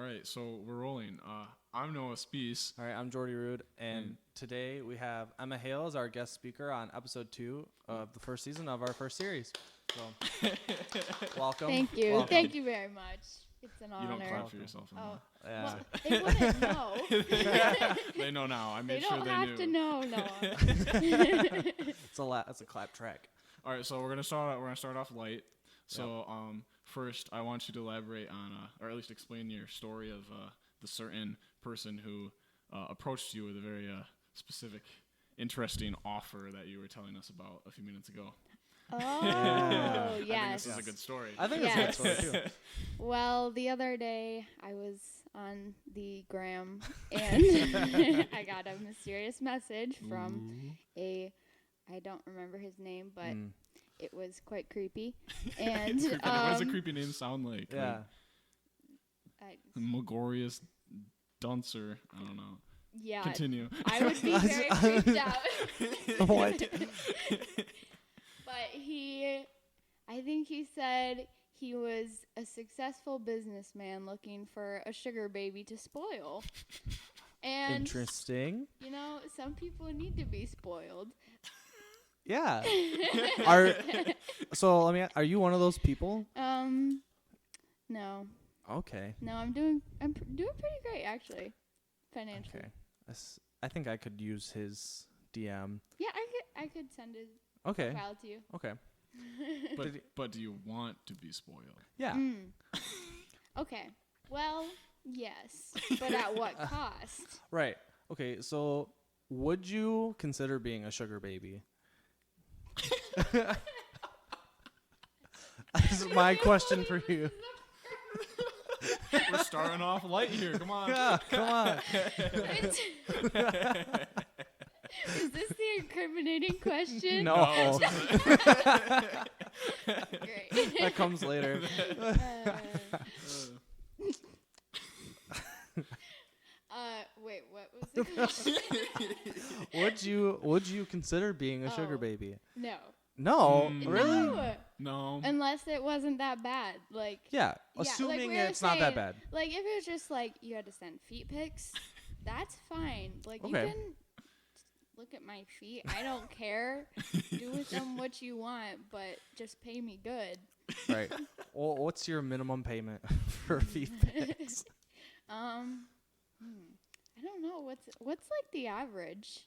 right, so we're rolling. I'm Noah Spees. All right, I'm Geordie Rude, and today we have Emma Hale as our guest speaker on episode 2 of the first season of our first series. So, welcome. Thank you. Welcome. Thank you very much. It's an honor. You don't clap for yourself anymore. Yeah. Well, they wouldn't know. They know now. I They made sure don't they have knew. to know, Noah. It's a clap track. All right, so we're gonna start off light. So first, I want you to elaborate on, or at least explain your story of the certain person who approached you with a very specific, interesting offer that you were telling us about a few minutes ago. Oh, Yeah. I think yes. this is a good story. I think it's a good story, too. Well, the other day I was on the gram and I got a mysterious message from I don't remember his name, but it was quite creepy. And What does a creepy name sound like? Yeah. Like, Megorius Duncer. I don't know. yeah, Continue. I would be very creeped out. What? But I think he said he was a successful businessman looking for a sugar baby to spoil. And, Interesting. you know, some people need to be spoiled. Yeah. Are you one of those people? No. Okay. No, I'm doing pretty great, actually, financially. Okay. I think I could use his DM. Yeah, I could send his Okay. file to you. Okay. But do you want to be spoiled? Yeah. Okay. Well, yes, but at what cost? Right. Okay, so would you consider being a sugar baby? This is my question for you. We're starting off light here. Come on. Yeah, come on. Is this the incriminating question? No. Great. That comes later. Wait, what was the question? Would you consider being a sugar baby? No. No, really? No. No. Unless it wasn't that bad. Like, Yeah, like assuming we were it's not that saying, bad. Like, if it was just like you had to send feet pics, that's fine. Like, you Okay. can look at my feet. I don't care. Do with them what you want, but just pay me good. Right. Well, what's your minimum payment for feet pics? I don't know. What's like the average?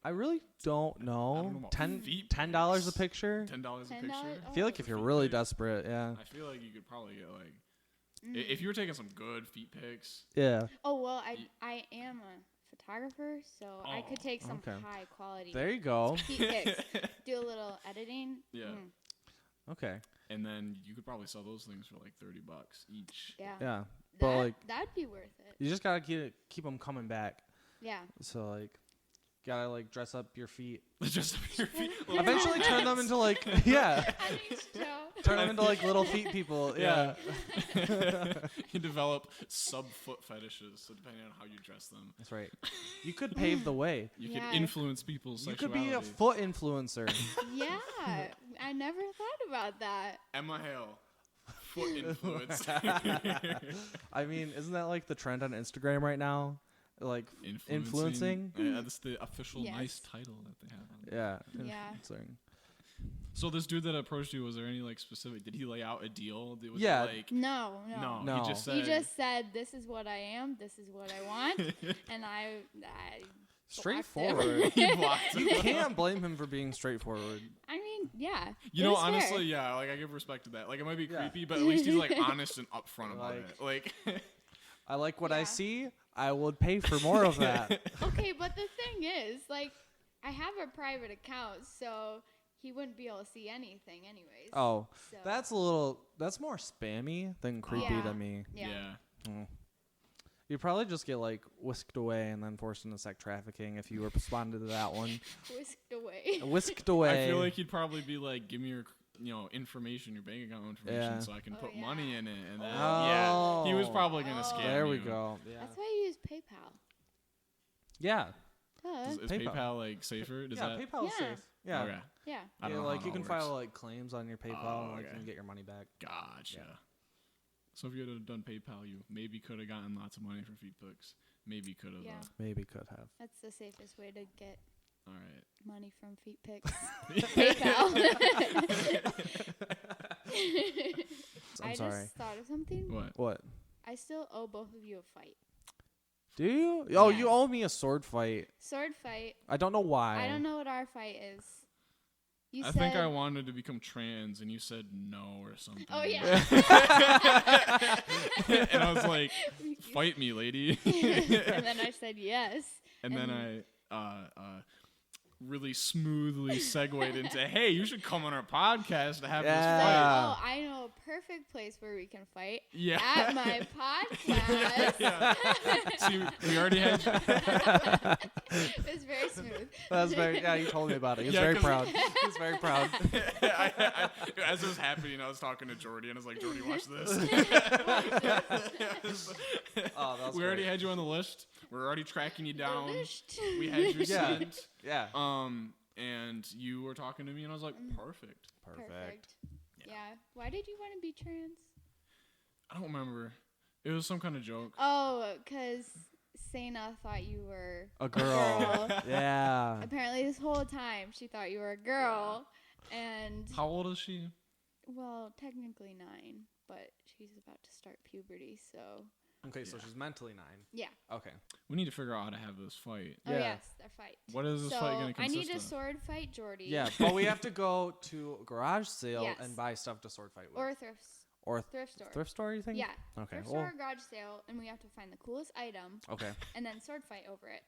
I really don't know. I don't know about feet $10 a pics. picture? $10 a picture. I feel like if you're really desperate, yeah. I feel like you could probably get like, if you were taking some good feet pics. Yeah. Oh well, I am a photographer, so I could take some high quality There you go. feet pics, do a little editing. Yeah. Okay. And then you could probably sell those things for like $30 each. Yeah. Yeah. But like, that'd be worth it. you just gotta keep them coming back. Yeah. So like, gotta like dress up your feet. Just your feet. Eventually turn them into like, yeah. At each show. Turn them into like little feet people. Yeah. You develop sub-foot fetishes, so depending on how you dress them. That's right. You could pave the way. You Yeah. could influence people's You sexuality. could be a foot influencer. Yeah. I never thought about that. Emma Hale. Foot influence. I mean, isn't that like the trend on Instagram right now? Like influencing? Yeah, that's the official Yes. nice title that they have. Yeah. Yeah. Influencing. So this dude that approached you, was there any like specific? Did he lay out a deal? Was Yeah. It like, No. No. He just said. He just said, "This is what I am. This is what I want," and I Straightforward. He blocked You him. can't blame him for being straightforward. I mean, yeah. You it know, was fair. honestly, yeah. Like I give respect to that. Like it might be Yeah. creepy, but at least he's like honest and upfront about Like- it. Like. I like what I Yeah. see. I would pay for more of that. Okay, but the thing is, like, I have a private account, so he wouldn't be able to see anything anyways. Oh, So, that's more spammy than creepy to me. Yeah. You'd probably just get like whisked away and then forced into sex trafficking if you responded to that one. Whisked away. Whisked away. I feel like he'd probably be like, "Give me your, information, your bank account information, Yeah. so I can put yeah. money in it." And then, Oh. yeah, he was probably gonna scam There we you. go. Yeah. That's why you use PayPal. Yeah. Duh. Is PayPal. PayPal like safer? Does Yeah. that? PayPal's Yeah. safe. Yeah. Okay. Yeah. I don't Yeah, know like how you that can works. file like claims on your PayPal Oh, and like, okay. you can get your money back. Gotcha. Yeah. So if you had done PayPal, you maybe could have gotten lots of money from feet pics. Maybe could have. Yeah. Maybe could have. That's the safest way to get All right. money from feet pics. PayPal. I'm sorry. Just thought of something. What? I still owe both of you a fight. Do you? Oh, Yes. you owe me a sword fight. Sword fight. I don't know why. I don't know what our fight is. You I said, think I wanted to become trans, and you said no or something. Oh yeah. And I was like, "Fight me, lady." And then I said yes. And then I really smoothly segued into, "Hey, you should come on our podcast to have this fight." Oh, I know a perfect place where we can fight. Yeah. At my podcast. Yeah. See, we already had. It was very smooth. That's very. Yeah, you told me about it. He's Yeah, very 'cause- proud. He's very proud. As it was happening, I was talking to Geordie, and I was like, "Geordie, watch this." Oh, that was We already great. had you on the list. We're already tracking you down. Finished. We had your Yeah. seat. Yeah. And you were talking to me, and I was like, "Perfect." Perfect. Yeah. Why did you want to be trans? I don't remember. It was some kind of joke. Oh, because Sana thought you were A girl. Yeah. Apparently, this whole time she thought you were a girl, and How old is she? well, technically 9, but she's about to start puberty, so Okay, so she's mentally 9. yeah. Okay. We need to figure out how to have this fight. Oh Yeah. yes, their fight. What is this so fight going to I consist need to of? sword fight Geordie. Yeah, but we have to go to a garage sale Yes. and buy stuff to sword fight with. Or a thrift store. Thrift store, you think? Yeah. Okay. Thrift Well, store or garage sale, and we have to find the coolest item, okay. and then sword fight over it,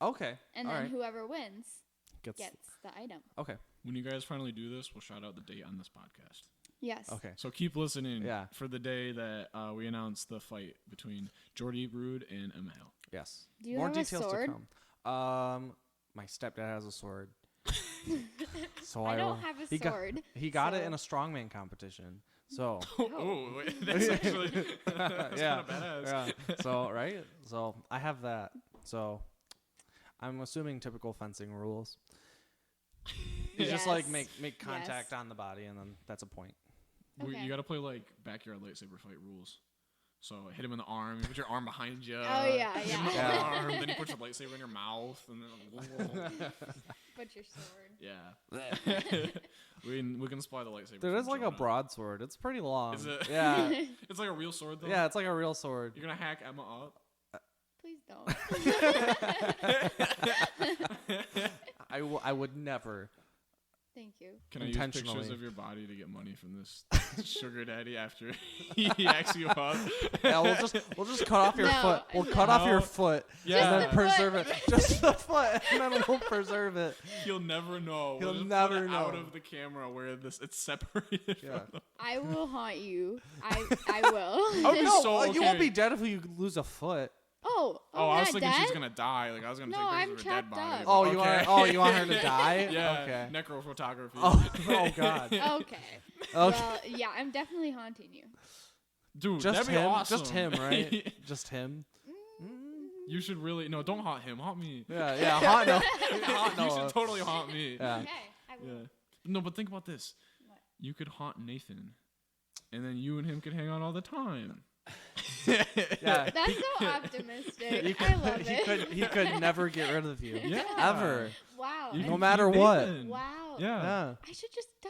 Okay. and All then right. whoever wins Gets. gets the item. Okay. When you guys finally do this, we'll shout out the date on this podcast. Yes. Okay. So keep listening Yeah. for the day that we announce the fight between Geordie Brood and Emma Hale. Yes. Do you More have a details sword? to come. My stepdad has a sword. So I will- don't have a he sword. He got it so- in a strongman competition. So. Oh, wait, that's actually that's Yeah. kind of badass. Yeah. So right. So I have that. So I'm assuming typical fencing rules. You just like Yes. make contact Yes. on the body, and then that's a point. You Okay. got to play like backyard lightsaber fight rules. So hit him in the arm. You put your arm behind you. Oh, yeah, hit him in the yeah. arm. Then you put your lightsaber in your mouth, and then But your sword. yeah. we can supply the lightsaber. There from is like a Jonah. broadsword. It's pretty long. Is it? Yeah. It's like a real sword though. Yeah, it's like a real sword. You're gonna hack Emma up. Please don't. I would never. Thank you. Can I use pictures Intentionally. of your body to get money from this sugar daddy after he hacks you up? Yeah, we'll just cut off your No, foot. We'll no. cut off your No. foot Yeah. and then the foot. preserve it. Just the foot, and then we'll preserve it. He'll never know. He'll We'll just never put it out know. of the camera where it's separated. Yeah. From I will haunt you. I will. I would be No, so you won't okay. be dead if you lose a foot. Oh, Oh, I was not thinking dead? she's gonna die. Like I was gonna No, take I'm pictures of her dead chopped body. up. but Oh, okay. you want her to die? Yeah. Okay. Necrophotography. Oh God. Okay. Okay. Well, yeah, I'm definitely haunting you. Dude, Just that'd be him. awesome. Just him, right? Just him. You should really don't haunt him. Haunt me. Yeah, yeah. Haunt no. Haunt You Noah. should totally haunt me. Yeah. Okay, I will. Yeah. No, but think about this. You could haunt Nathan, and then you and him could hang out all the time. Yeah. That's so optimistic. He I love he it. he could never get rid of you. Yeah. Ever. Wow. You No can matter keep what. Nathan. Wow. Yeah. Yeah. I should just die.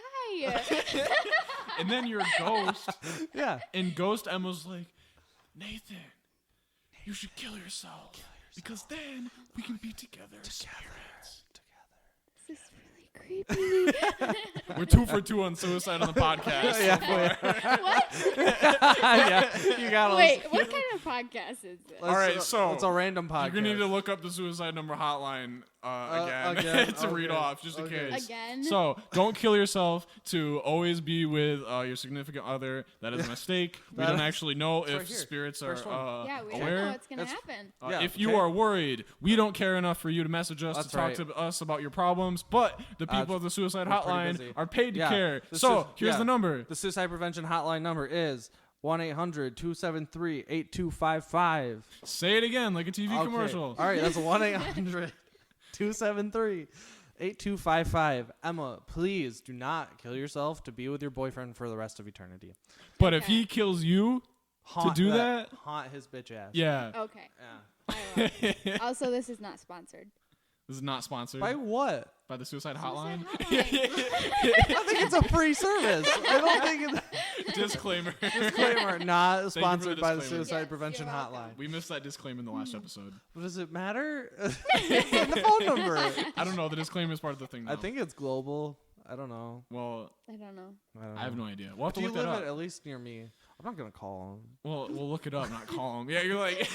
And then you're a ghost, Yeah. and Ghost Emma's like, Nathan, you should kill yourself. Because then we can be together. Spirits. This is really creepy. We're 2 for 2 on suicide on the podcast. Yeah, so far. What? Yeah. You gotta. Wait, what kind of podcast is this? All right, so it's a random podcast. You're gonna need to look up the suicide number hotline again, to read okay, off, just in okay. case. Again? So don't kill yourself to always be with your significant other. That is a mistake. We That don't is- actually know if right here. spirits are First one. Yeah, we don't aware. know what's going to That's- happen. Uh, Yeah, if you okay. are worried, we don't care enough for you to message us That's to talk right. to us about your problems, but the people of the suicide we're pretty hotline busy. are paid to Yeah, care. the So sui- here's yeah. the number. The suicide prevention hotline number is 1-800-273-8255. Say it again like a TV Okay. commercial. All right, that's 1-800-273-8255. Emma, please do not kill yourself to be with your boyfriend for the rest of eternity. But if Okay. he kills you, haunt do that? Haunt his bitch ass. Yeah. Okay. Yeah. I love it. Also, this is not sponsored. This is not sponsored By what? by the suicide hotline. Suicide hotline. I think it's a free service. I don't think it's Disclaimer. disclaimer. Not for the sponsored by the disclaimer. Suicide Yes, Prevention you're welcome. Hotline. We missed that disclaimer in the last episode. But does it matter? The phone number. I don't know. The disclaimer is part of the thing. I Now. think it's global. I don't know. Well, I don't know. I have no idea. We'll have to Do you look that live up. at least near me? I'm not gonna call him. Well, we'll look it up, not call them. Yeah, you're like,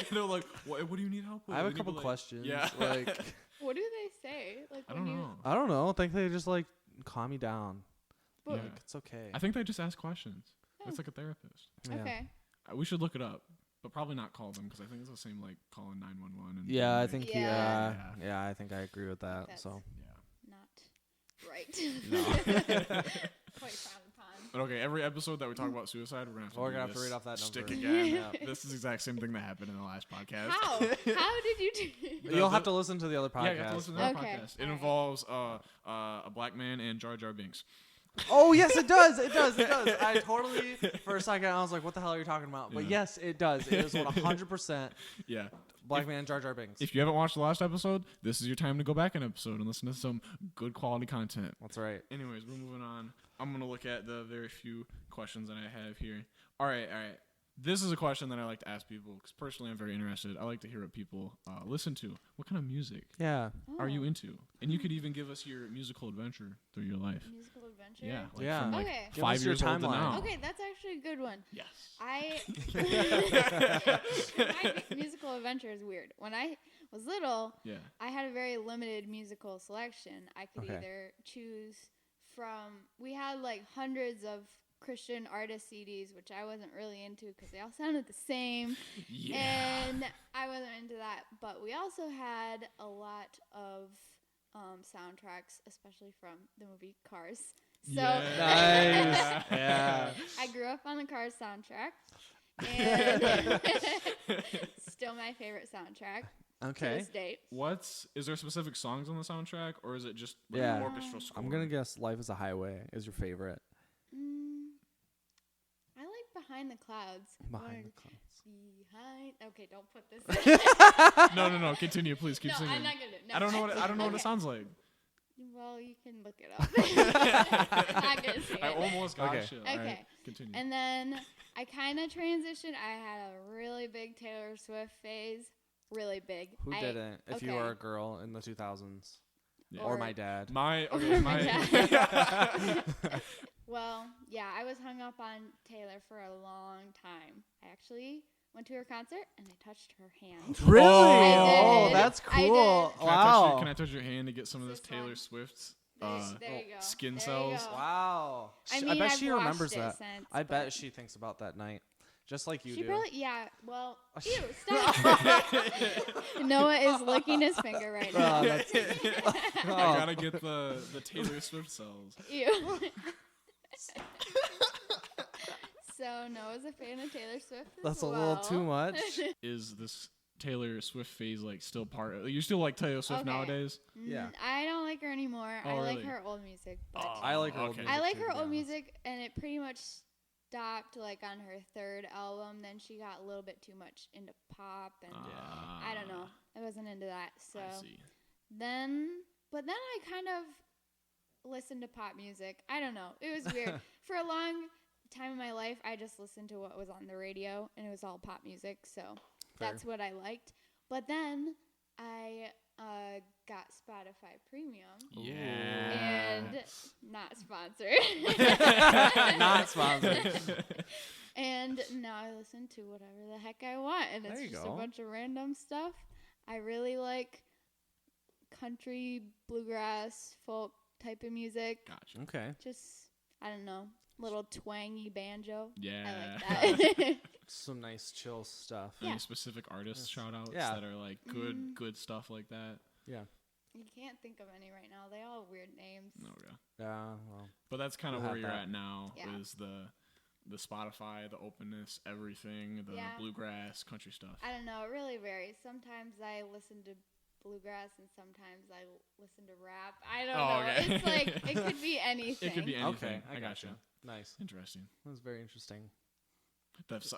they're like, what do you need help with? I have We a need couple to, like- questions. Yeah. Like What do they say? Like, I when don't you- know. I don't know. I think they just like calm me down. But- Yeah. Like it's okay. I think they just ask questions. Oh. It's like a therapist. Yeah. Okay. We should look it up, but probably not call them because I think it's the same like calling 911. And Yeah, I like- think Yeah. yeah, I think I agree with that. That's- So Yeah. Not right. No. Quite frowned upon. But okay, every episode that we talk about suicide, we're gonna have to. We're do gonna have to this read off that shtick number. again. Yeah. This is the exact same thing that happened in the last podcast. How? How did you do? you'll have to listen to the other Yeah, podcast. you have to listen to that Okay. podcast. It Alright. involves a black man and Jar Jar Binks. Oh yes, it does. It does. It does. I totally for a second I was like, "What the hell are you talking about?" But Yeah. yes, it does. It is 100% Yeah. Black Man Jar Jar Binks. If you haven't watched the last episode, this is your time to go back an episode and listen to some good quality content. That's right. Anyways, we're moving on. I'm gonna look at the very few questions that I have here. All right. This is a question that I like to ask people because personally I'm very interested. I like to hear what people listen to. What kind of music Yeah. are you Oh, into? And you could even give us your musical adventure through your life. musical adventure? Yeah. Like Yeah. From like Okay. Give 5 us your years old to timeline. now. Okay, that's actually a good one. Yes. My musical adventure is weird. When I was little, Yeah. I had a very limited musical selection. I could Okay. either choose from, we had like hundreds of Christian artist CDs, which I wasn't really into because they all sounded the same. Yeah. And I wasn't into that. But we also had a lot of soundtracks, especially from the movie Cars. So Nice. Yeah. I grew up on the Cars soundtrack. And still my favorite soundtrack to Okay. this date. Is there specific songs on the soundtrack or is it just like Yeah. an orchestral score? I'm gonna guess "Life Is a Highway" is your favorite. I like Behind the Clouds. Behind the Clouds. Behind. Okay, don't put this. No. Continue, please. Keep No, singing. I'm not gonna. No. I don't know what it Okay. sounds like. Well, you can look it up. I'm not gonna sing I it. almost got Okay. shit. Okay. All right, continue. And then I kind of transitioned. I had a really big Taylor Swift phase. Really big. Who didn't? If you okay. were a girl in the 2000s, Yeah. or my dad. My Or my my Well, yeah, I was hung up on Taylor for a long time. I actually went to her concert and I touched her hand. Really? I Oh, did. that's I cool. did. Wow. Can I touch your hand to get some of this This Taylor one. Swift's There you go. skin There you cells? go. Wow. I mean, I bet I've she watched remembers it that. since, I bet but she thinks about that night, just like you she do. probably, yeah. Well, ew, stop. Noah is licking his finger right now. Oh, that's- I gotta get the Taylor Swift cells. Ew. So Noah's a fan of Taylor Swift. That's a little too much. Is this Taylor Swift phase like still part of you still like Taylor Swift Okay. nowadays? Yeah. I don't like her anymore. Oh, I like really? her old music. But I like her old okay. music. I like too, her to be old honest. music, and it pretty much stopped like on her third album. Then she got a little bit too much into pop, and I don't know. I wasn't into that. So I see. then I kind of listened to pop music. I don't know. It was weird. For a long time in my life, I just listened to what was on the radio, and it was all pop music. So that's what I liked. But then I got Spotify Premium. Yeah. And not sponsored. Not sponsored. And now I listen to whatever the heck I want, and There it's you just go. a bunch of random stuff. I really like country, bluegrass, folk type of music. Gotcha. Okay. Just, I don't know, little twangy banjo. Yeah. I like that. Some nice chill stuff. Yeah. Any specific artists shout outs Yeah. that are like good stuff like that? Yeah. You can't think of any right now. They all have weird names. No, yeah. Yeah. Well. But that's kind of We'll where have you're that. at now Yeah. is the Spotify, the openness, everything, the Yeah. bluegrass, country stuff. I don't know. It really varies. Sometimes I listen to bluegrass, and sometimes I listen to rap. I don't know. Okay. It's like it could be anything. It could be anything. Okay. I gotcha. Nice. Interesting. That was very interesting. Both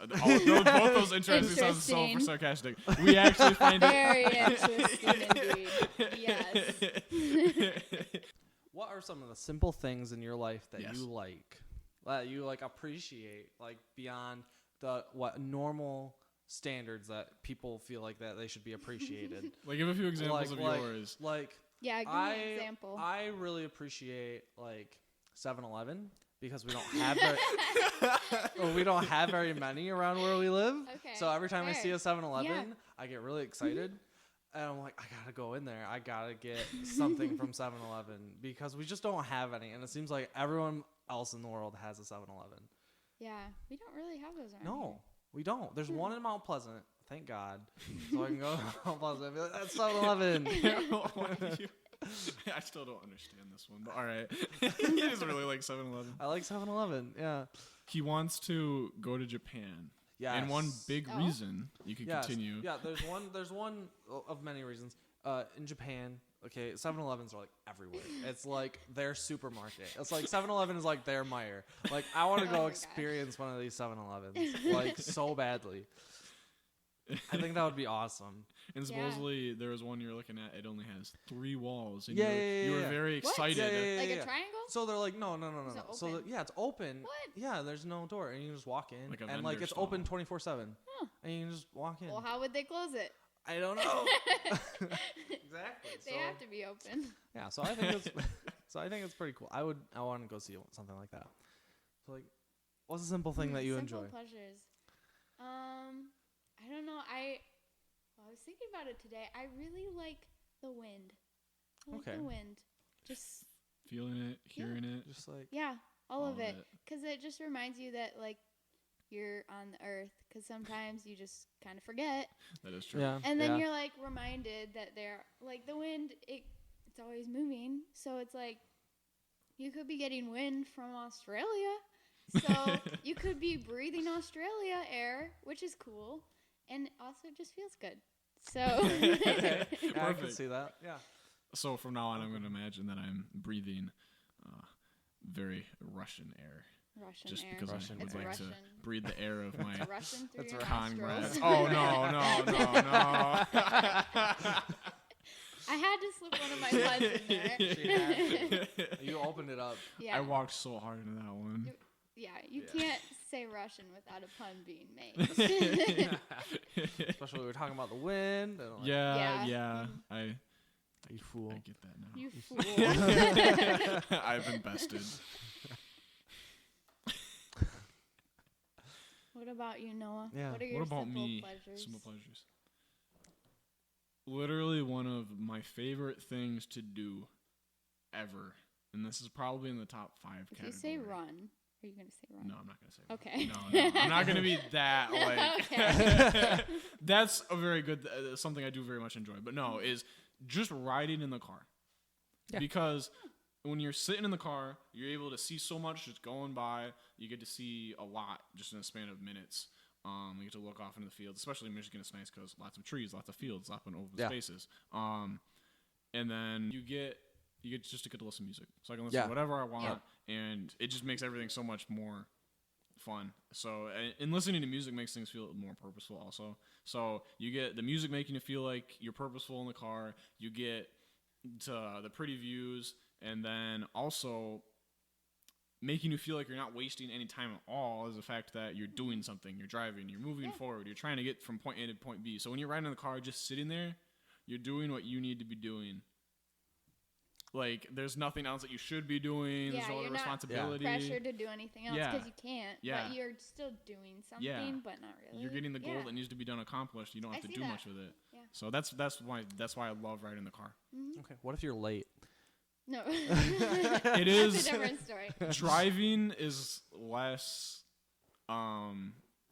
those interesting sounds so sarcastic. We actually find it very interesting indeed. Yes. What are some of the simple things in your life that you like appreciate, like beyond the normal standards that people feel like that they should be appreciated? Like, give a few examples of yours. Yeah, give me an example. I really appreciate 7-Eleven because we don't have we don't have very many around where we live. Okay, so every time I see a 7-Eleven, yeah. I get really excited. And I'm like, I gotta go in there. I gotta get something from 7-Eleven because we just don't have any. And it seems like everyone else in the world has a 7-Eleven. Yeah, we don't really have those around No, here. we don't. There's one in Mount Pleasant. Thank God. So I can go to Mount Pleasant and be like, that's 7-Eleven. I still don't understand this one, but all right. He just really likes 7-Eleven. I like 7-Eleven, yeah. He wants to go to Japan. Yes. And one big reason you can continue. Yeah, there's one of many reasons. In Japan, okay, 7-Elevens are like everywhere. It's like their supermarket. It's like 7-Eleven is like their Meijer. Like I want to go experience one of these 7-Elevens like so badly. I think that would be awesome. And supposedly there was one you're looking at. It only has 3 walls. And you were very excited. Like a triangle? So they're like, no. So it's open. What? Yeah, there's no door, and you can just walk in, and it's stall. open 24/7, Huh. and you can just walk in. Well, how would they close it? I don't know. Exactly. They have to be open. Yeah. So I think it's pretty cool. I want to go see something like that. So like, what's a simple thing that you enjoy? Simple pleasures. I don't know. I was thinking about it today. I really like the wind. I like the wind. Just feeling it, hearing it. Just like all of it. Because it just reminds you that you're on the earth. Because sometimes you just kind of forget. That is true. Yeah. And then you're reminded that the wind. It's always moving. So it's like you could be getting wind from Australia. So you could be breathing Australia air, which is cool. And also it just feels good. So I can see that. Yeah. So from now on, I'm going to imagine that I'm breathing very Russian air. Russian air. Because I would like to breathe the air of my Russian through your congrats. nostrils. Oh, no. I had to slip one of my puns in there. You opened it up. Yeah. I walked so hard into that one. You can't say Russian without a pun being made. Especially when we were talking about the wind. And Yeah. You fool. I get that now. You fool. I've been bested. What about you, Noah? Yeah. What are your What about simple me? pleasures? Simple pleasures. Literally one of my favorite things to do ever. And this is probably in the top 5 If category. you say run, are you going to say run? No, I'm not going to say run. Okay. No. I'm not going to be that, Okay. That's a very good, something I do very much enjoy. But no, is just riding in the car. Yeah. Because when you're sitting in the car, you're able to see so much just going by. You get to see a lot just in a span of minutes. You get to look off into the fields, especially in Michigan. It's nice because lots of trees, lots of fields, lots of open spaces. And then you get just to get to listen to music. So I can listen to whatever I want, and it just makes everything so much more fun. So, and listening to music makes things feel more purposeful also. So you get the music making you feel like you're purposeful in the car. You get to the pretty views, and then also making you feel like you're not wasting any time at all is the fact that you're doing something, you're driving, you're moving forward, you're trying to get from point A to point B. So when you're riding in the car, just sitting there, you're doing what you need to be doing. Like, there's nothing else that you should be doing. There's no other responsibility. You're not pressured to do anything else because you can't. Yeah. But you're still doing something, but not really. You're getting the goal that needs to be done accomplished. You don't have to do much with it. Yeah. So that's why I love riding in the car. Mm-hmm. Okay. What if you're late? No. It is. That's a different story. Driving is less.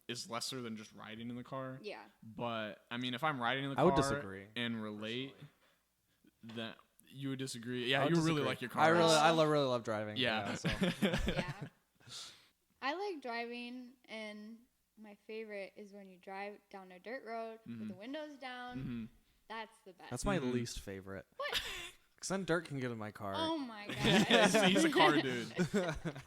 Is lesser than just riding in the car. Yeah. But I mean, if I'm riding in the car, I would disagree. And relate, that you would disagree. Yeah, you really like your car. I really love driving. Yeah. So. Yeah. I like driving, and my favorite is when you drive down a dirt road with the windows down. Mm-hmm. That's the best. That's my least favorite. What? Because then dirt can get in my car. Oh my god. He's a car dude.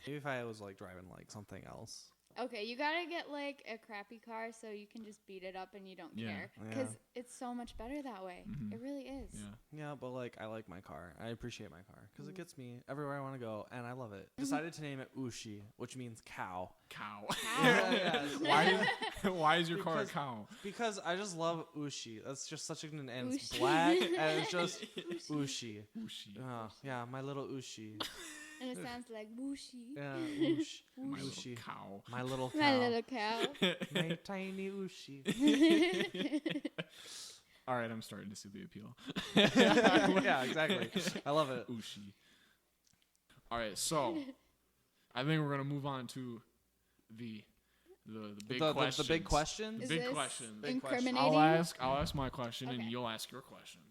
Maybe if I was like driving like something else, Okay, you gotta get like a crappy car so you can just beat it up and you don't care. Because it's so much better that way. It really is. Yeah, but like I like my car. I appreciate my car because it gets me everywhere I want to go, and I love it. Decided to name it Ushi, which means cow. Cow. Yeah. Why is your car a cow? Because I just love Ushi. That's just such an and it's black and it's just Ushi. Ushi. Yeah, my little Ushi. And it sounds like whooshy. Yeah, Ush. My Ushi. little cow. My little cow. My little cow. My tiny Ushi. All right, I'm starting to see the appeal. Yeah, exactly. I love it. Ushi. All right, so I think we're gonna move on to the big question. The big question. Is Big this question. incriminating? I'll ask my question and Okay. you'll ask your question.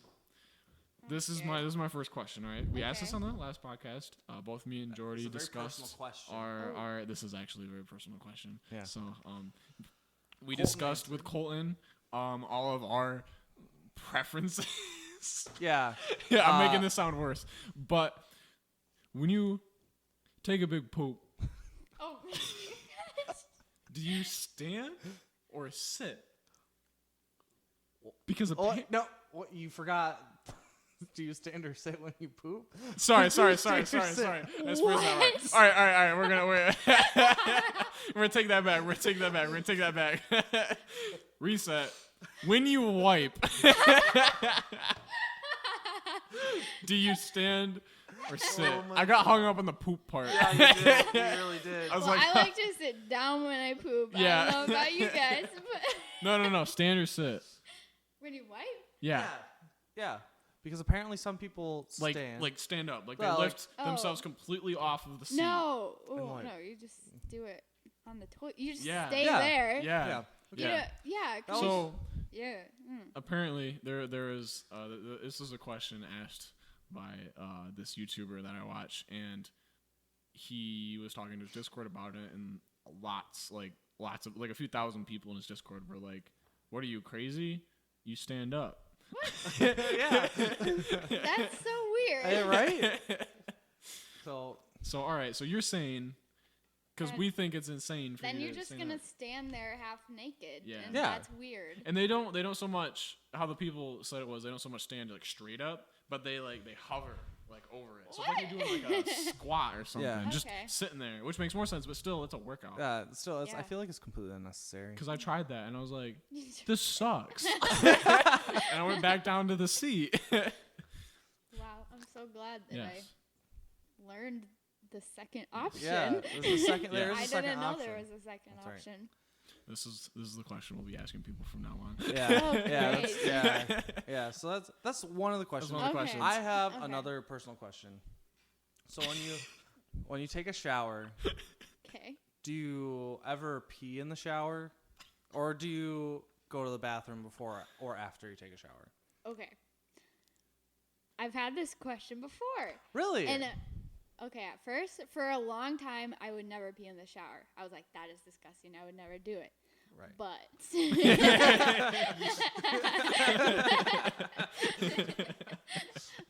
This is my first question. All right, we asked this on the last podcast. Both me and Geordie discussed our. This is actually a very personal question. Yeah. So we discussed with Colton all of our preferences. Yeah. Yeah, I'm making this sound worse. But when you take a big poop, Oh. do you stand or sit? Because No, what you forgot. Do you stand or sit when you poop? Sorry. Stand or That's sit. phrased that right. All right. We're gonna take that back. Reset. When you wipe, do you stand or sit? I got hung up on the poop part. Yeah, you did. You really did. I was Well, like, I like to sit down when I poop. Yeah. I don't know about you guys, but no, stand or sit. when you wipe, Yeah. Yeah. Because apparently some people stand. Like stand up. Like Well, they like- lift themselves completely off of the seat. no, And wipe. no, you just do it on the toilet. You just Yeah. stay Yeah. there. Yeah. You know, yeah. 'Cause So yeah. apparently there is this is a question asked by this YouTuber that I watch, and he was talking to his Discord about it, and lots of like a few thousand people in his Discord were like, "What are you, crazy? You stand up." Yeah. That's so weird. Hey, right? So all right, so you're saying, because Then- we think it's insane for Then you you're to just stand gonna up. stand there half naked. Yeah. And Yeah. that's weird. And they don't so much, how the people said it was, they don't so much stand like straight up, but they hover like over it. So it's like you're doing like a squat or something, Yeah. just Okay. sitting there, which makes more sense, but still it's a workout. yeah, still, I Yeah. feel like it's completely unnecessary. Because I tried that and I was like, this sucks. And I went back down to the seat. Wow, I'm so glad that Yes. I learned the second option. Yeah, there's a second. There is I a second didn't know option. there was a second That's right. option. This is the question we'll be asking people from now on. Yeah, Oh, yeah, great. yeah. So that's one of the questions. one of the Okay. questions. I have Okay. another personal question. So when you take a shower, Okay. do you ever pee in the shower, or do you go to the bathroom before or after you take a shower? Okay. I've had this question before. Really? And okay, at first, for a long time, I would never pee in the shower. I was like, that is disgusting. I would never do it. Right. But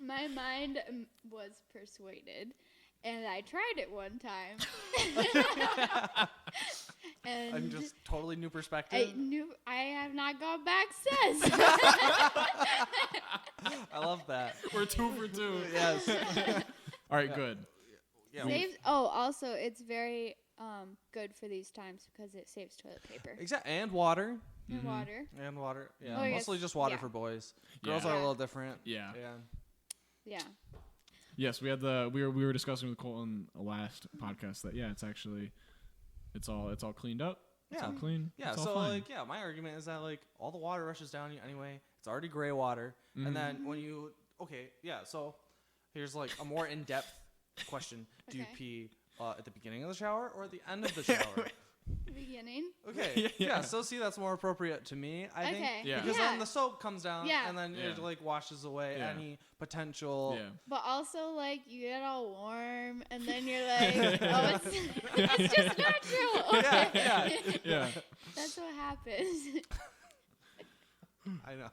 my mind was persuaded, and I tried it one time. And I'm just totally new perspective. I have not gone back since. I love that. We're 2 for 2. Yes. All right, good. Yeah. Also, it's very good for these times because it saves toilet paper Exactly. And water. and water. And water. Yeah. Oh, yes. Mostly just water Yeah. for boys. Girls Yeah. are a Yeah. little different. Yeah. Yeah. Yeah. Yes, we were discussing with Colton last podcast that it's actually it's all cleaned up. It's Yeah. all clean. Yeah, It's all so fine. my argument is that all the water rushes down you anyway. It's already gray water, and then when you so here's a more in-depth question: do you Okay. pee at the beginning of the shower or at the end of the shower? Beginning. Okay, yeah. So see, that's more appropriate to me. I think Okay. Yeah. because then the soap comes down, Yeah. and then it Yeah. washes away Yeah. any potential. Yeah. But also, you get all warm, and then you're like, oh, it's just natural. Yeah, yeah. Yeah. That's what happens. I know.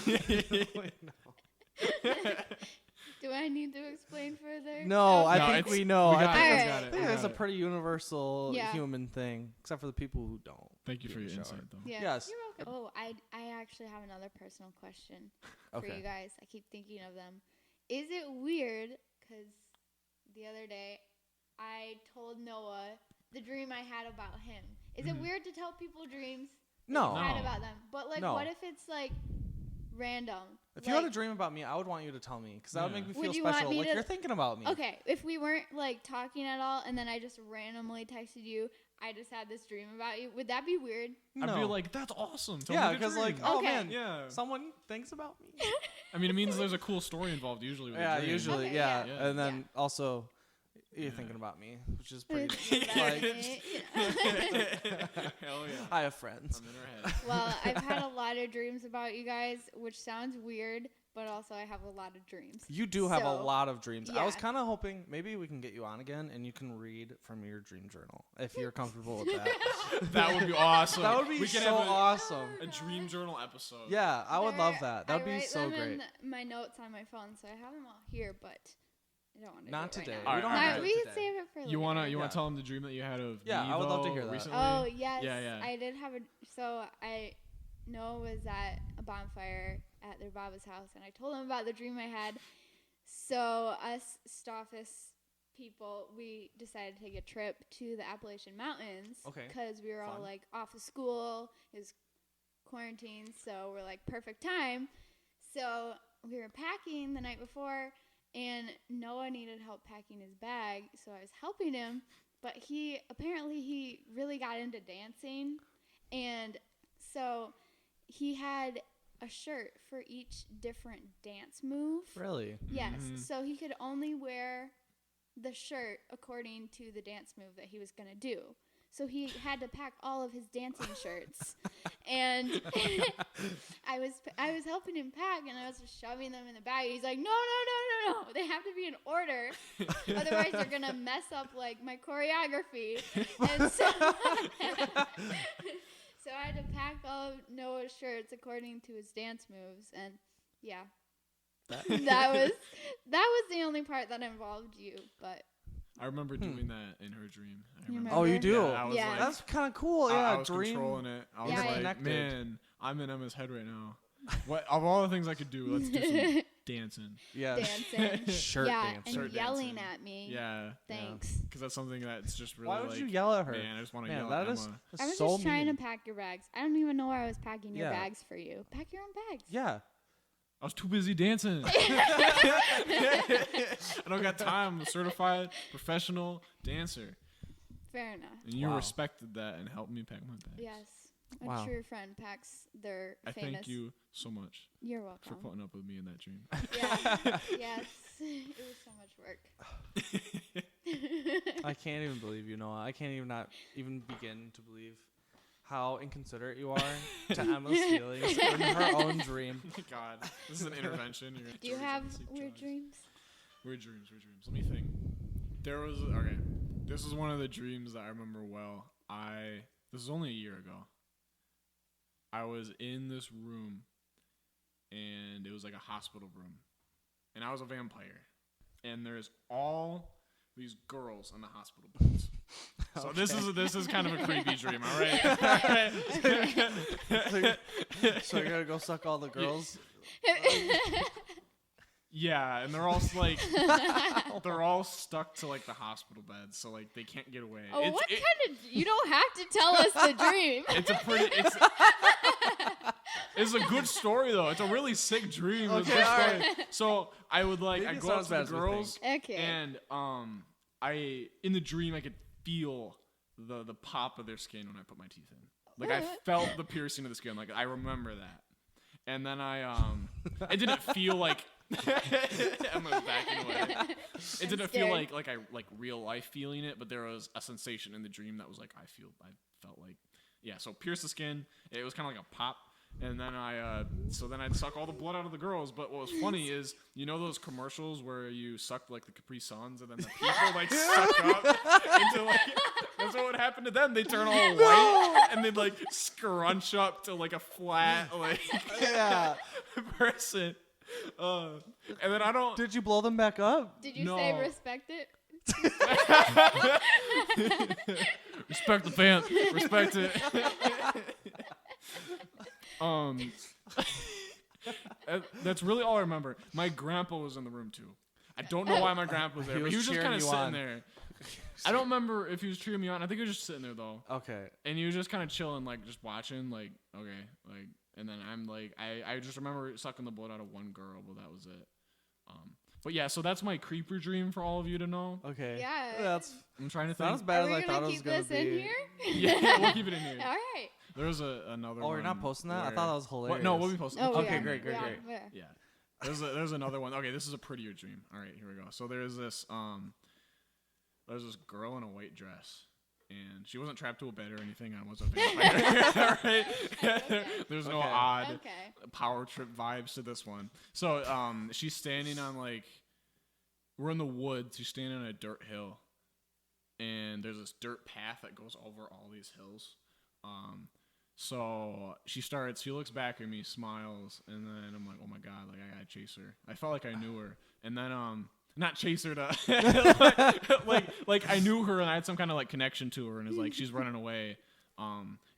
We know. Do I I need to explain further? No, I No, think it's- we know. we I got think it, we it's, got it, I think we it's got a it. pretty universal Yeah. human thing, except for the people who don't. Thank you for Give your a shower. insight, though. Yeah. Yes. You're welcome. Oh, I actually have another personal question for you Okay. guys. I keep thinking of them. Is it weird? Because the other day I told Noah the dream I had about him. Is it weird to tell people dreams that No. you had No. about them? But like, No. what if it's like random? If you had a dream about me, I would want you to tell me because that would Yeah. make me Would feel you want special. me Like to- you're thinking about me. Okay, if we weren't like talking at all, and then I just randomly texted you, I just had this dream about you. Would that be weird? I'd be No. like, that's awesome. Tell Yeah, me the because like, dream. oh Okay. man, Yeah. someone thinks about me. I mean, it means there's a cool story involved usually with Yeah, a dream. usually, Okay, yeah. yeah. And then Yeah. also, you're Yeah. thinking about me, which is pretty. Like, Hell yeah. I have friends. I'm in her head. well, I've had a lot of dreams about you guys, which sounds weird, but also I have a lot of dreams. You do have a So, lot of dreams. I was yeah. kind of hoping maybe we can get you on again and you can read from your dream journal if you're comfortable with that. That would be awesome. That would be we can so have awesome. a dream journal episode. Yeah, I would love They're- that. That'd I be write so them great. in my notes on my phone, so I have them all here, but I don't want to Not do it today. Right All now. right, don't all have right. to We do can today. save it for later. You wanna Yeah. tell them the dream that you had of Yeah, I would love to Nevo hear that. recently? Oh yes, Yeah. I did have a. So Noah was at a bonfire at their Baba's house, and I told him about the dream I had. So us Stoffus people, we decided to take a trip to the Appalachian Mountains. Okay. Because we were all Fun. like off of school, it was quarantine, so we're like perfect time. So we were packing the night before, and Noah needed help packing his bag, so I was helping him. But he really got into dancing, and so he had a shirt for each different dance move. Really? Yes, Mhm. so he could only wear the shirt according to the dance move that he was going to do. So he had to pack all of his dancing shirts. And I was helping him pack, and I was just shoving them in the bag. He's like, no. They have to be in order. Otherwise, they're going to mess up, like, my choreography. And so, so I had to pack all of Noah's shirts according to his dance moves. And, yeah. That was the only part that involved you, but I remember doing that in her dream. I You remember. Oh, you Remember? do? Yeah, I was Yeah. like, That's kind of cool. Yeah, I was dream. controlling it. I was Yeah, like, Connected. man, I'm in Emma's head right now. What of all the things I could do, let's do some dancing. Yeah. dancing. Shirt yeah, dancing. and Shirt yelling dancing. at me. Yeah, Thanks. because that's something that's just really Why would like, you yell at her? man, I just want to Man, yell that at is Emma. that's I was so just trying mean. to pack your bags. I don't even know where I was packing your Yeah. bags for you. Pack your own bags. Yeah. I was too busy dancing. I don't got time. I'm a certified professional dancer. Fair enough. And you Wow. respected that and helped me pack my bags. Yes. A Wow. true friend packs their I famous. thank you so much You're for welcome. putting up with me in that dream. Yeah. Yes. It was so much work. I can't even believe you, Noah. I can't even not even begin to believe how inconsiderate you are to Emma's feelings in her own dream. God, this is an intervention. You're gonna Do you throw have me some weird drugs. dreams? Weird dreams. Let me think. There was okay. This is one of the dreams that I remember well. This was only a year ago. I was in this room, and it was like a hospital room, and I was a vampire, and there's all these girls on the hospital beds. So this is kind of a creepy dream. All right. So you're gonna go suck all the girls? Yeah, and they're all like, they're all stuck to like the hospital bed, so like they can't get away. Oh, what kind of? You don't have to tell us the dream. It's a good story though. It's a really sick dream. It's a Okay, good all story. right. So I would like Maybe I it's go not up as to bad the as we girls, Okay. and I in the dream I could feel the pop of their skin when I put my teeth in. Like I felt the piercing of the skin. Like I remember that. And then it didn't feel like Emma's backing away. It didn't feel scared. like I real life feeling it, but there was a sensation in the dream that was like I felt like so pierce the skin. It was kind of like a pop. And then I'd suck all the blood out of the girls. But what was funny is, you know those commercials where you suck like the Capri Suns and then the people like suck up into like, that's what would happen to them. They turn all white and they'd like scrunch up to like a flat like Yeah. person. And then I don't. Did you blow them back up? Did you No. say respect it? Respect the fans. Respect it. That's really all I remember. My grandpa was in the room too. I don't know why my grandpa was there, but he was just kind of sitting there. I don't remember if he was cheering me on. I think he was just sitting there though. Okay. And he was just kind of chilling, like just watching, like okay, like. And then I'm like, I just remember sucking the blood out of one girl, but that was it. But yeah, so that's my creeper dream for all of you to know. Okay. Yeah. That's I'm trying to not think. as bad Are as we I thought gonna it was keep gonna this be. in here? Yeah, we'll keep it in here. All right. There was another one. Oh, you're not posting that? I thought that was hilarious. What? No, we'll be posting. Oh, Okay, yeah. great. Yeah. Yeah. There's another one. Okay, this is a prettier dream. All right, here we go. So there's this girl in a white dress. And she wasn't trapped to a bed or anything. I wasn't a vampire. Right? There's no odd power trip vibes to this one. So she's standing on we're in the woods. She's standing on a dirt hill, and there's this dirt path that goes over all these hills. So she looks back at me, smiles, and then I'm like, oh my god, I gotta chase her. I felt like I knew her, and then not chase her to like I knew her and I had some kind of connection to her, and it's she's running away.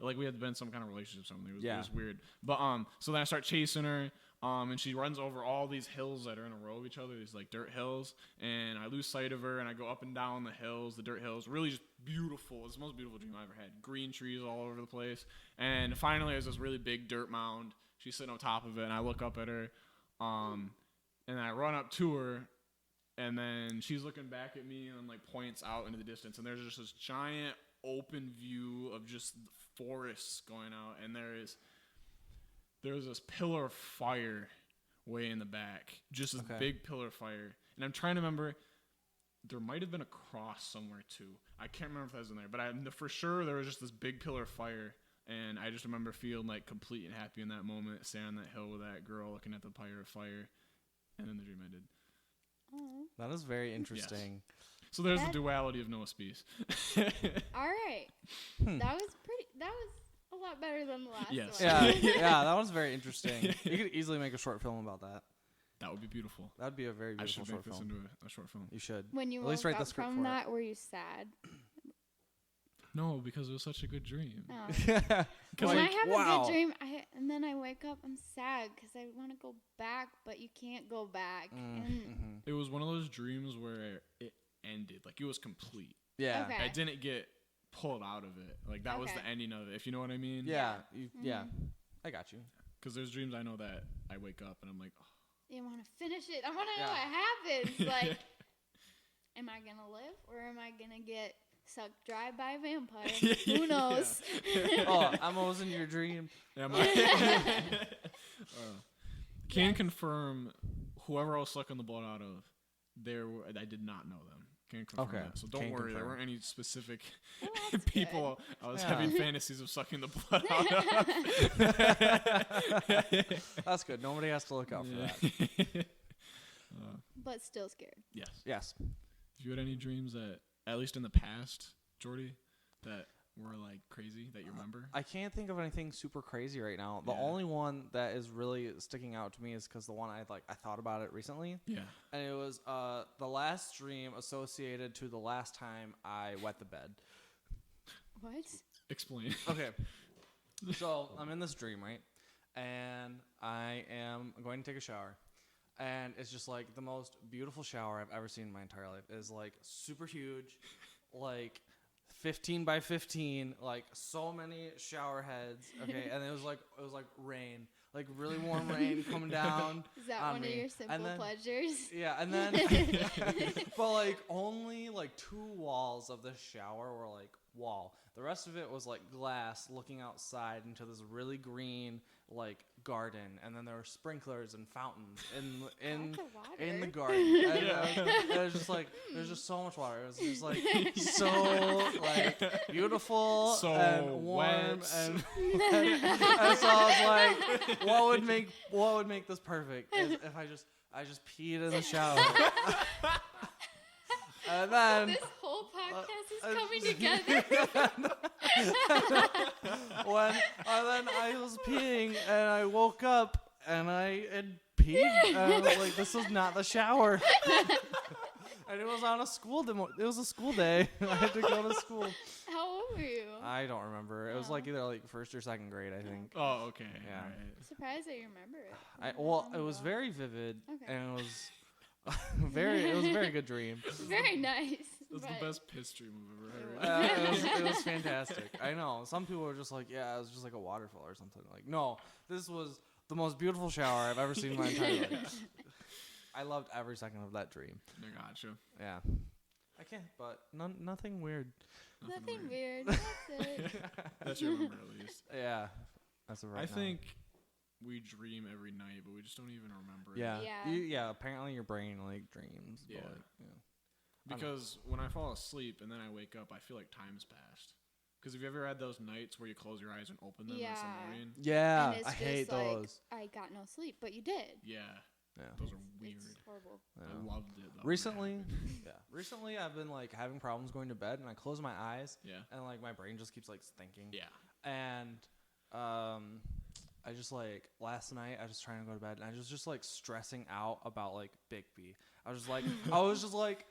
We had been some kind of relationship or something. It was weird. But so then I start chasing her, and she runs over all these hills that are in a row of each other, these dirt hills, and I lose sight of her, and I go up and down the hills, the dirt hills, really just beautiful. It's the most beautiful dream I ever had. Green trees all over the place, and finally there's this really big dirt mound. She's sitting on top of it, and I look up at her, and I run up to her. And then she's looking back at me and points out into the distance. And there's just this giant open view of just the forests going out. And there's this pillar of fire way in the back. Just this big pillar of fire. And I'm trying to remember, there might have been a cross somewhere too. I can't remember if that was in there. But for sure there was just this big pillar of fire. And I just remember feeling complete and happy in that moment. Standing on that hill with that girl looking at the pillar of fire. And then the dream ended. That is very interesting. Yes. So there's the duality of Noah Spees. All right. That was a lot better than the last one. Yeah, that was very interesting. You could easily make a short film about that. That would be beautiful. That would be a very beautiful short film. I should make this into a short film. You should. When you at least woke write the up script from for that, were you sad? No, because it was such a good dream. Oh. it. When I have a good dream, and then I wake up, I'm sad because I want to go back, but you can't go back. And It was one of those dreams where it ended. It was complete. Yeah. Okay. I didn't get pulled out of it. That was the ending of it, if you know what I mean. Yeah. I got you. Because there's dreams I know that I wake up and I'm like, oh. you want to finish it. I want to know what happens. Am I going to live or am I going to get sucked dry by a vampire? Who knows? Oh, I'm always in your dream. Can confirm whoever I was sucking the blood out of, I did not know them. Can confirm that. So don't worry, there weren't any specific people I was having fantasies of sucking the blood out of. That's good. Nobody has to look out for that. But still scared. Yes. Have you had any dreams that, at least in the past, Geordie, that were crazy that you remember? I can't think of anything super crazy right now. The only one that is really sticking out to me is because the one I thought about it recently. Yeah. And it was the last dream associated to the last time I wet the bed. What? Explain. Okay. So I'm in this dream, right? And I am going to take a shower. And it's just the most beautiful shower I've ever seen in my entire life. It is super huge, 15 by 15, so many shower heads. Okay, and it was rain, really warm rain coming down. Is that on one me. of your simple then, pleasures? Yeah, and then, but only 2 walls of the shower were wall. The rest of it was glass looking outside into this really green garden, and then there were sprinklers and fountains in the garden. And, it was just there's just so much water. It was just so beautiful and warm wet. and so I was what would make this perfect is if I just peed in the shower. And then This whole podcast is coming together. and then I was peeing and I woke up and I had peed peed. And I was like, this was not the shower. And it was on a school it was a school day. I had to go to school. How old were you? I don't remember. It was like either like first or second grade, I think. Oh, okay. Yeah. All right. I'm surprised that you remember it. It was very vivid, Okay. and it was it was a very good dream. Very nice. That's but the best piss dream I've ever heard. It was fantastic. I know. Some people are just like, yeah, it was just like a waterfall or something. Like, no, this was the most beautiful shower I've ever seen in my entire life. I loved every second of that dream. I gotcha. Yeah. I can't, but nothing weird. Nothing weird. That's it. That you remember at least. Yeah. That's right. I think we dream every night, but we just don't even remember it. Yeah. Yeah. Apparently your brain like dreams. Yeah. But, like, Because when I fall asleep and then I wake up, I feel like time's passed. Because have you ever had those nights where you close your eyes and open them Yeah. in some morning? Yeah. And it's I just hate like, those. I got no sleep, but you did. Yeah. Yeah. Those are weird. It's horrible. I loved it though. Recently I've been like having problems going to bed, and I close my eyes, Yeah. and like my brain just keeps like thinking. Yeah. And I just like last night I was trying to go to bed, and I was just like stressing out about like Bigby. I was just like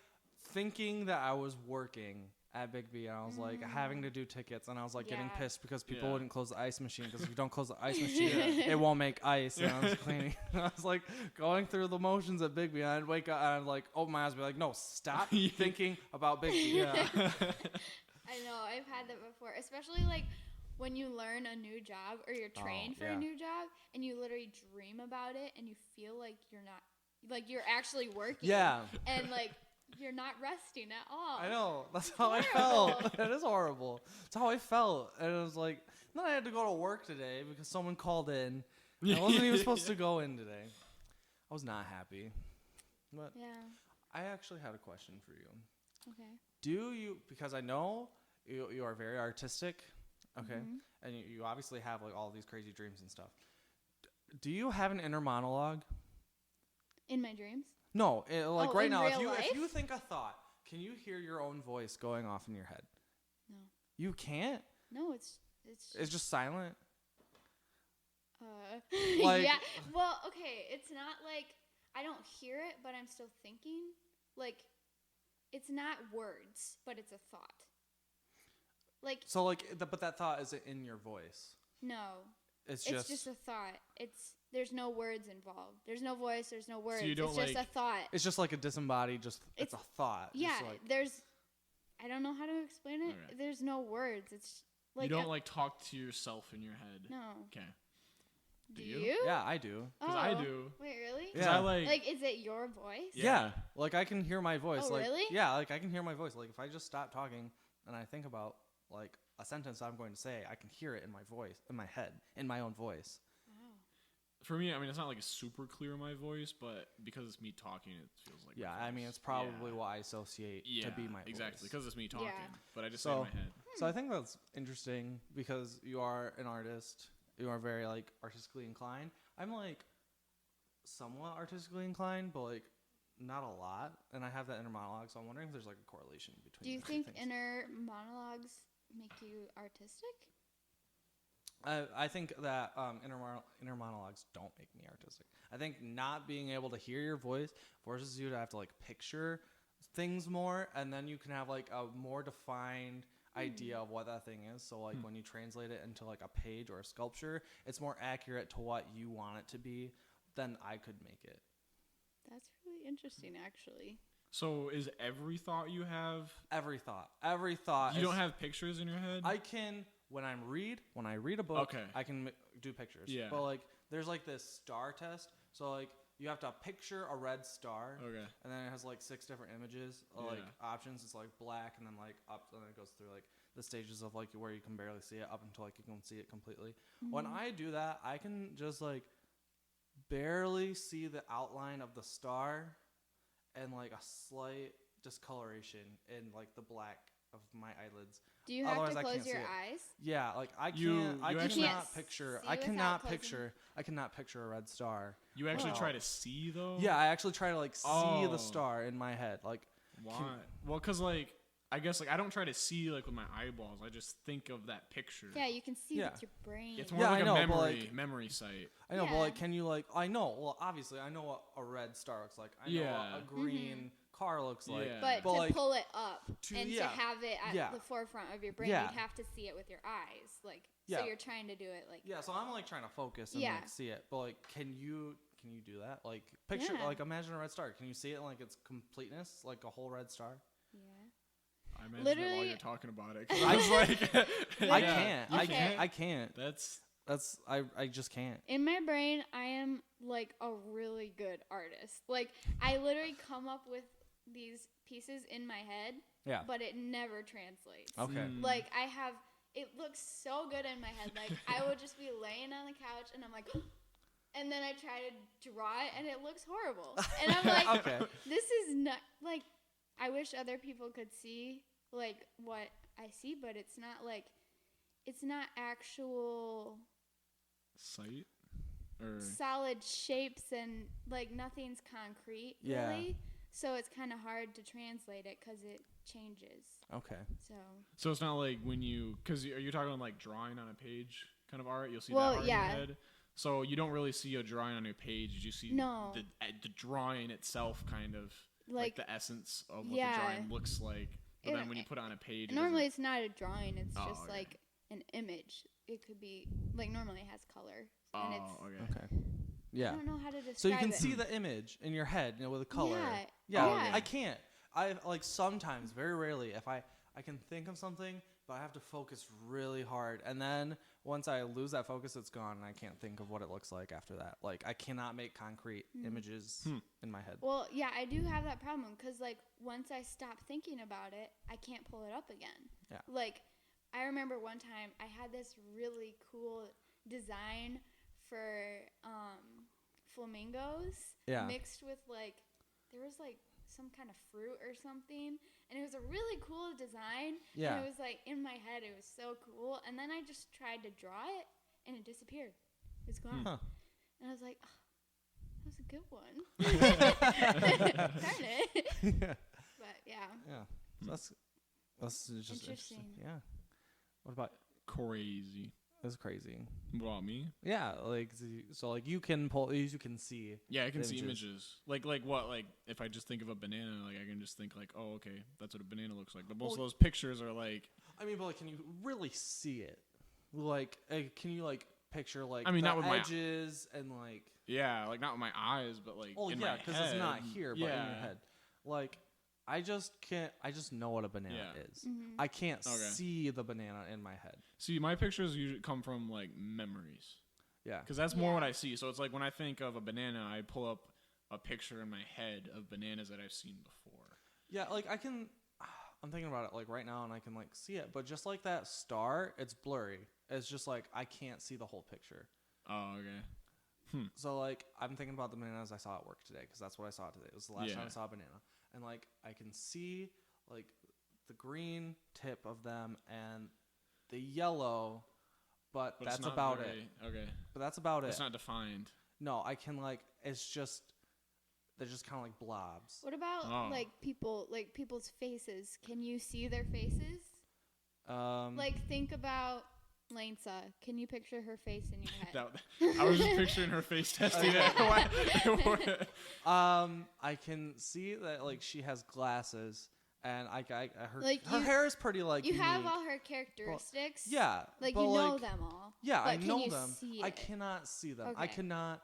thinking that I was working at Bigby, and I was like having to do tickets, and I was like getting Yeah. pissed because people Yeah. wouldn't close the ice machine, because if you don't close the ice machine, it won't make ice. And I was cleaning. I was like going through the motions at Bigby, and I'd wake up and I'd like open my eyes and be like, no, stop thinking about Bigby. Yeah. I know. I've had that before, especially like when you learn a new job or you're trained for yeah. a new job and you literally dream about it and you feel like you're not, like you're actually working. Yeah. And like you're not resting at all. I know. That's how I horrible. felt. It is horrible. It's how I felt. And it was like, then I had to go to work today because someone called in. I wasn't even supposed to go in today. I was not happy. But Yeah. I actually had a question for you. Okay. Do you, because I know you are very artistic, okay? Mhm. And you obviously have like all these crazy dreams and stuff. Do you have an inner monologue? In my dreams? No, like Oh, right in now, if real you life? think a thought, can you hear your own voice going off in your head? No. You can't? No, it's It's just silent? yeah. Well, okay, it's not like I don't hear it, but I'm still thinking. Like it's not words, but it's a thought. Like So like, but that thought isn't in your voice. no. It's It's just a thought. There's no words involved. There's no voice, there's no words. you don't it's just like- a thought. it's just like a disembodied. It's a thought. Yeah, Just like, there's I don't know how to explain it. Okay. There's no words. It's like you don't like talk to yourself in your head. No. Okay. Do you? you? yeah, I do. Because I Oh. do. Wait, really? Because Yeah. I like. Like is it your voice? Yeah. Like I can hear my voice. Oh, like, really? Yeah, like I can hear my voice. Like if I just stop talking and I think about like a sentence I'm going to say, I can hear it in my voice, in my head, in my own voice. Wow. For me, I mean, it's not like it's super clear my voice, but because it's me talking, it feels like. Yeah, my I mean voice. it's probably Yeah. what I associate to be my exactly voice. because it's me talking. Yeah. But I just So- say it in my head. So I think that's interesting because you are an artist. You are very like artistically inclined. I'm like somewhat artistically inclined, but like not a lot. And I have that inner monologue, so I'm wondering if there's like a correlation between. Do you the two think things. inner monologues make you artistic? I think that inner monologues don't make me artistic. I think not being able to hear your voice forces you to have to like picture things more, and then you can have like a more defined idea of what that thing is. So like when you translate it into like a page or a sculpture, it's more accurate to what you want it to be than I could make it. That's really interesting, actually. So is every thought you have? Every thought. You is- don't have pictures in your head? I can when I read a book, Okay. I can do pictures. Yeah. But like there's like this star test. So like you have to picture a red star. Okay. And then it has like 6 different images, like options. It's like black, and then like up, and then it goes through like the stages of like where you can barely see it up until like you can see it completely. When I do that, I can just like barely see the outline of the star, and like a slight discoloration in like the black of my eyelids. Do you have Otherwise, to I close can't see your it. eyes? Yeah, like I You can't. I actually- cannot Can't picture. see I without cannot closing- picture. I cannot picture a red star. You actually Wow. try to see though? Yeah, I actually try to like see Oh. the star in my head. Like Why? Well, because like I guess like I don't try to see like with my eyeballs. I just think of that picture. Yeah, you can see Yeah. with your brain. It's more Yeah, like I know, a but, memory like- memory site. I know, but Yeah. like, can you like? I know. Well, obviously, I know what a red star looks like. I know Yeah. what a green car looks like. Yeah. But, But, to like, pull it up and yeah. to have it at Yeah. the forefront of your brain, Yeah. you'd have to see it with your eyes. Like, Yeah. so you're trying to do it like. Yeah, so I'm like trying to focus and Yeah. like see it, but like, can you do that? Like, picture Yeah. like imagine a red star. Can you see it in like its completeness, like a whole red star? Yeah. I imagine it while Literally- you're talking about it. 'Cause I was like, I Yeah. can't. You can't. I can't. That's I just can't. In my brain, I am like a really good artist. Like, I literally come up with these pieces in my head, Yeah. but it never translates. Okay. Like, it looks so good in my head. Like, I would just be laying on the couch and I'm like, and then I try to draw it and it looks horrible. And I'm like, Okay. this is not, like, I wish other people could see, like, what I see, but it's not actual sight or solid shapes and, like, nothing's concrete, Yeah. really. So it's kind of hard to translate it because it changes. Okay. so it's not like when you because you're talking like drawing on a page kind of art. You'll see Well, that art yeah. in your head. So you don't really see a drawing on your page. You see No. the drawing itself, kind of like the essence of what yeah. the drawing looks like. But It- then when you put it on a page, it Normally, doesn't- it's not a drawing. It's Oh, just okay. like an image. It could be like normally it has color, and it's. oh, okay. Okay. I Yeah. don't know how to describe it. So you can see the image in your head, with a color. Yeah. Yeah. Oh, okay. I can't. I like sometimes, very rarely, if I can think of something, but I have to focus really hard, and then once I lose that focus, it's gone, and I can't think of what it looks like after that. Like I cannot make concrete images in my head. Well, yeah, I do have that problem because like once I stop thinking about it, I can't pull it up again. Yeah. Like I remember one time I had this really cool design for flamingos Yeah. mixed with like there was like some kind of fruit or something, and it was a really cool design. Yeah. And it was like in my head, it was so cool, and then I just tried to draw it, and it disappeared. It's gone. Huh. And I was like, oh, that was a good one. Darn it. Yeah. But yeah. Yeah. So that's just interesting. Interesting. Yeah. What about? Crazy. That's crazy. What about me? Yeah. Like so, like you can see. Yeah, I can see Images. images. Like what? Like if I just think of a banana, like I can just think like, oh, okay, that's what a banana looks like. But most of those pictures are like, I mean, but like, can you really see it? Like, can you like picture like I mean, the not with my- edges and like? yeah, like not with my eyes, but like Oh in yeah, my because head. it's not here, but in Yeah. your head. Like, I just can't. I just know what a banana Yeah. is. Mm-hmm. I can't Okay. see the banana in my head. See, my pictures usually come from like memories, Yeah. because that's more Yeah. what I see. So it's like when I think of a banana, I pull up a picture in my head of bananas that I've seen before. Yeah, like I can. I'm thinking about it like right now, and I can like see it, but just like that star, it's blurry. It's just like I can't see the whole picture. Oh, okay. So like I'm thinking about the bananas I saw at work today because that's what I saw today. It was the last time Yeah. I saw a banana, and like I can see like the green tip of them and the yellow, but But it's that's not about it. very- Okay, But that's about it. it's not defined. No, I can like it's just they're just kind of like blobs. What about Oh. like people's faces? Can you see their faces? Like think about Lanza. Can you picture her face in your head? I was just picturing her face testing it. I can see that like she has glasses and her Like, her you- hair is pretty like You have unique. all her characteristics. Yeah, Like but, you know like, them all. Yeah, but I can know you them. See I it? cannot see them. I Okay. cannot.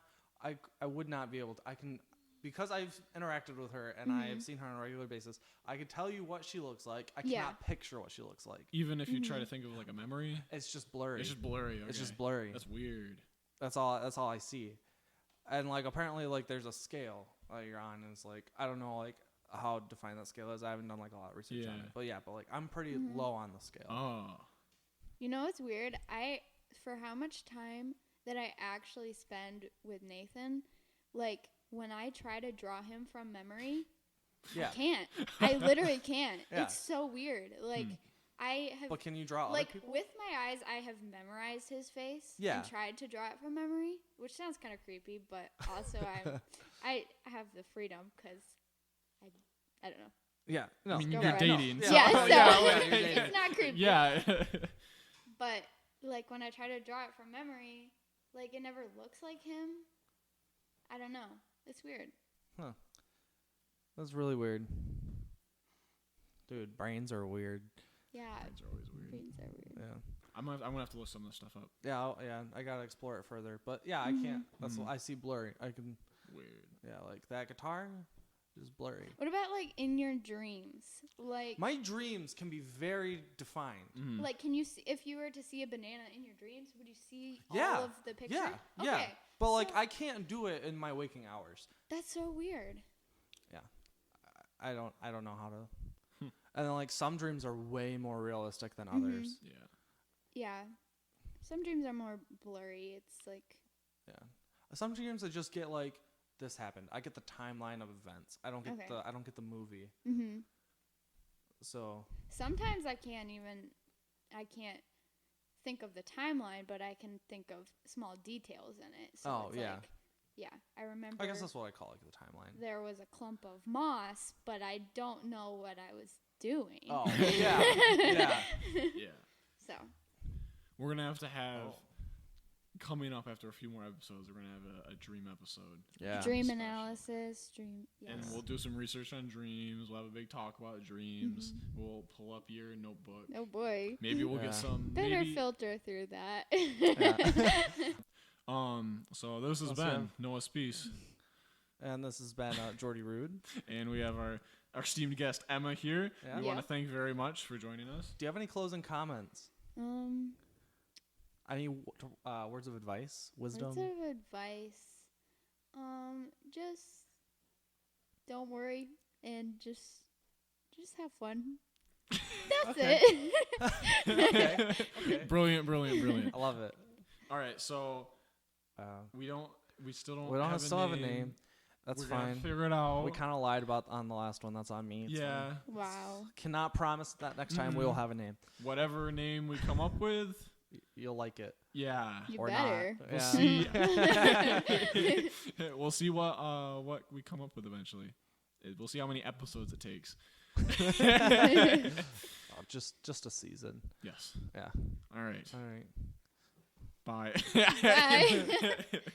I would not be able to. I can because I've interacted with her and I have seen her on a regular basis. I could tell you what she looks like. I Yeah. cannot picture what she looks like. Even if you try to think of like a memory, It's just blurry. it's just blurry. It's just okay. blurry. That's weird. That's all I see. And like apparently like there's a scale you're on and it's like I don't know like how defined that scale is. I haven't done like a lot of research on Yeah. it. But like I'm pretty low on the scale. Oh, You know what's weird? For how much time that I actually spend with Nathan, like when I try to draw him from memory, Yeah. I can't. I literally can't. Yeah. It's so weird. Like I have But can you draw like other people? with my eyes I have memorized his face Yeah. and tried to draw it from memory, which sounds kind of creepy, but also I have the freedom cuz I don't know. Yeah. No. I mean, Go you're right. dating. No. So, Yeah, so yeah, it's not creepy. yeah. But like when I try to draw it from memory, like it never looks like him. I don't know. It's weird. That's really weird. Dude, brains are weird. Yeah. Brains are always weird. Brains are weird. Yeah. I'm gonna have to look some of this stuff up. Yeah, I gotta explore it further. But yeah, I can't. That's what I see blurry. I can. Weird. Yeah, like that guitar is blurry. What about like in your dreams? Like My dreams can be very defined. like can you see, if you were to see a banana in your dreams, would you see Yeah. all of the picture? Yeah, Okay. yeah. But like so- I can't do it in my waking hours. That's so weird. Yeah, I don't know how to. And then like some dreams are way more realistic than others. Yeah. Yeah. Some dreams are more blurry. It's like Yeah. Some dreams I just get like this happened. I get the timeline of events. I don't get Okay. I don't get the movie. So sometimes I can't think of the timeline, but I can think of small details in it. So Oh, it's yeah. like, yeah, I remember. I guess that's what I call like the timeline. There was a clump of moss, but I don't know what I was doing. Oh yeah, yeah. Yeah. So We're gonna have to have coming up after a few more episodes. We're gonna have a dream episode. Yeah. dream Special. analysis, dream. Yes. And we'll do some research on dreams. We'll have a big talk about dreams. We'll pull up your notebook. Oh boy. Maybe we'll Yeah. get some. Better maybe, filter through that. So this has Also been have- Noah Spees, And this has been Geordie Rude. and we have our esteemed guest Emma here. Yeah. We want Yeah. to thank you very much for joining us. Do you have any closing comments? Any words of advice? Wisdom? Words of advice. Just don't worry and just have fun. That's it. Okay. Brilliant. I love it. All right, so we still don't Still have a name. That's We're fine. gonna figure it out. We kind of lied about on the last one. That's on me. It's yeah. fine. Wow. Cannot promise that next time we'll have a name. Whatever name we come up with, You'll like it. yeah. You Or better. not. We'll Yeah. see. We'll see what we come up with eventually. We'll see how many episodes it takes. Oh, just a season. Yes. Yeah. All right. All right. Bye. Bye.